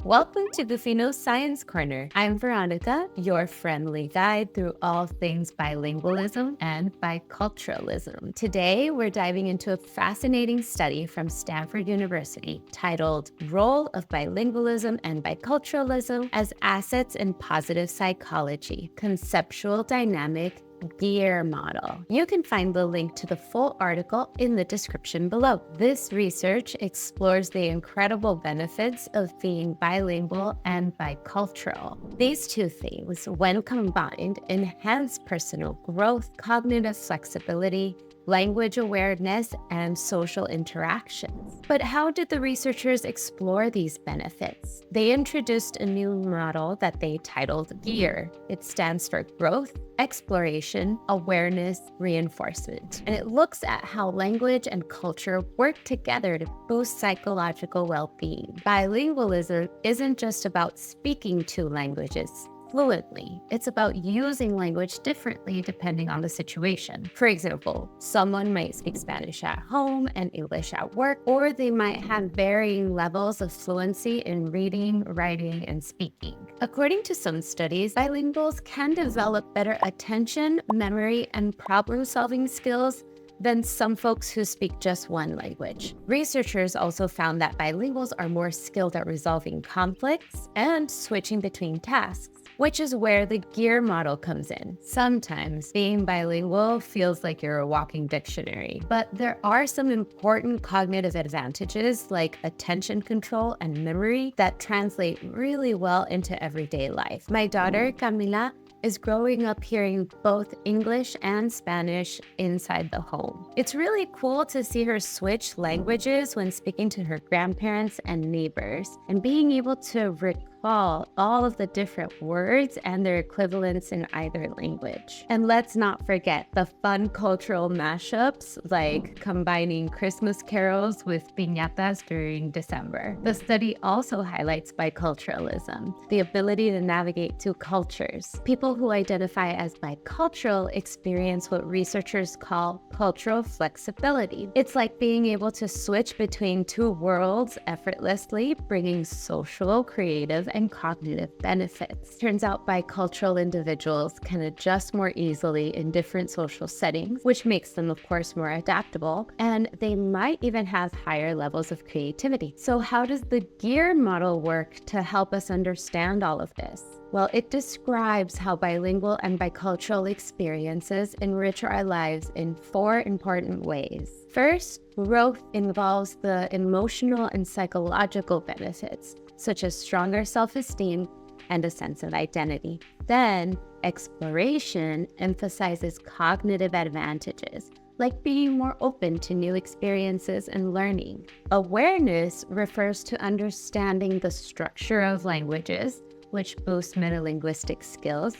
Welcome to Gufino Science Corner. I'm Veronica, your friendly guide through all things bilingualism and biculturalism. Today, we're diving into a fascinating study from Stanford University titled Role of Bilingualism and Biculturalism as Assets in Positive Psychology, Conceptual Dynamic Gear Model. You can find the link to the full article in the description below. This research explores the incredible benefits of being bilingual and bicultural. These two things, when combined, enhance personal growth, cognitive flexibility, language awareness, and social interactions. But how did the researchers explore these benefits? They introduced a new model that they titled GEAR. It stands for Growth, Exploration, Awareness, Reinforcement. And it looks at how language and culture work together to boost psychological well-being. Bilingualism isn't just about speaking two languages fluently. It's about using language differently depending on the situation. For example, someone might speak Spanish at home and English at work, or they might have varying levels of fluency in reading, writing, and speaking. According to some studies, bilinguals can develop better attention, memory, and problem-solving skills than some folks who speak just one language. Researchers also found that bilinguals are more skilled at resolving conflicts and switching between tasks, which is where the GEAR model comes in. Sometimes being bilingual feels like you're a walking dictionary, but there are some important cognitive advantages like attention control and memory that translate really well into everyday life. My daughter, Camila, is growing up hearing both English and Spanish inside the home. It's really cool to see her switch languages when speaking to her grandparents and neighbors, and being able to recall all of the different words and their equivalents in either language. And let's not forget the fun cultural mashups like combining Christmas carols with piñatas during December. The study also highlights biculturalism, the ability to navigate two cultures. People who identify as bicultural experience what researchers call cultural flexibility. It's like being able to switch between two worlds effortlessly, bringing social, creative, and cognitive benefits. Turns out bicultural individuals can adjust more easily in different social settings, which makes them, of course, more adaptable, and they might even have higher levels of creativity. So how does the GEAR model work to help us understand all of this? Well, it describes how bilingual and bicultural experiences enrich our lives in four important ways. First, growth involves the emotional and psychological benefits, such as stronger self-esteem and a sense of identity. Then, exploration emphasizes cognitive advantages, like being more open to new experiences and learning. Awareness refers to understanding the structure of languages, which boosts metalinguistic skills.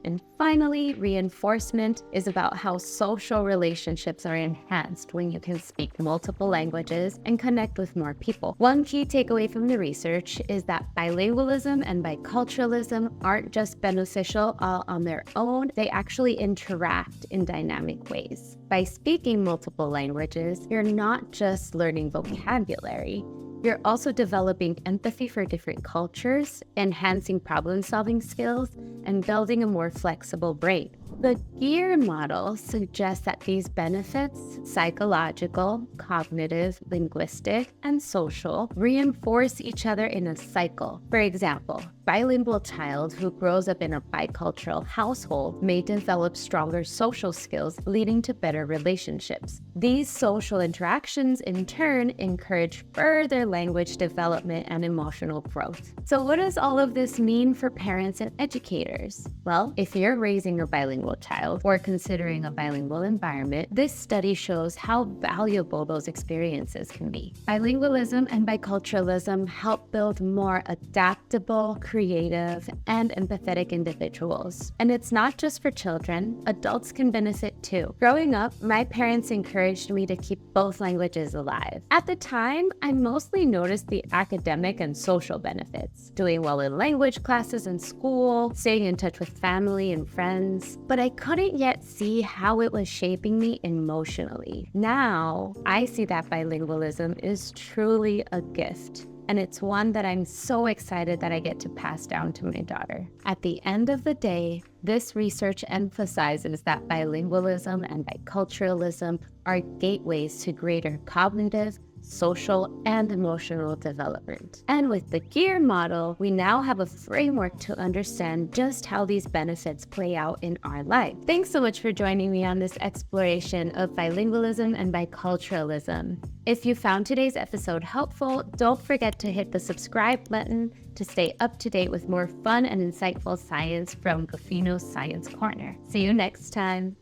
And finally, reinforcement is about how social relationships are enhanced when you can speak multiple languages and connect with more people. One key takeaway from the research is that bilingualism and biculturalism aren't just beneficial all on their own, they actually interact in dynamic ways. By speaking multiple languages, you're not just learning vocabulary, you're also developing empathy for different cultures, enhancing problem-solving skills, and building a more flexible brain. The GEAR model suggests that these benefits, psychological, cognitive, linguistic, and social, reinforce each other in a cycle. For example, bilingual child who grows up in a bicultural household may develop stronger social skills, leading to better relationships. These social interactions, in turn, encourage further language development and emotional growth. So what does all of this mean for parents and educators? Well, if you're raising a bilingual child or considering a bilingual environment, this study shows how valuable those experiences can be. Bilingualism and biculturalism help build more adaptable, creative, and empathetic individuals. And it's not just for children, adults can benefit too. Growing up, my parents encouraged me to keep both languages alive. At the time, I mostly noticed the academic and social benefits, doing well in language classes in school, staying in touch with family and friends, but I couldn't yet see how it was shaping me emotionally. Now, I see that bilingualism is truly a gift. and it's one that I'm so excited that I get to pass down to my daughter. At the end of the day, this research emphasizes that bilingualism and biculturalism are gateways to greater cognitive, social, and emotional development. And with the GEAR model, we now have a framework to understand just how these benefits play out in our life. Thanks so much for joining me on this exploration of bilingualism and biculturalism. If you found today's episode helpful, don't forget to hit the subscribe button to stay up to date with more fun and insightful science from Gufino's Science Corner. See you next time.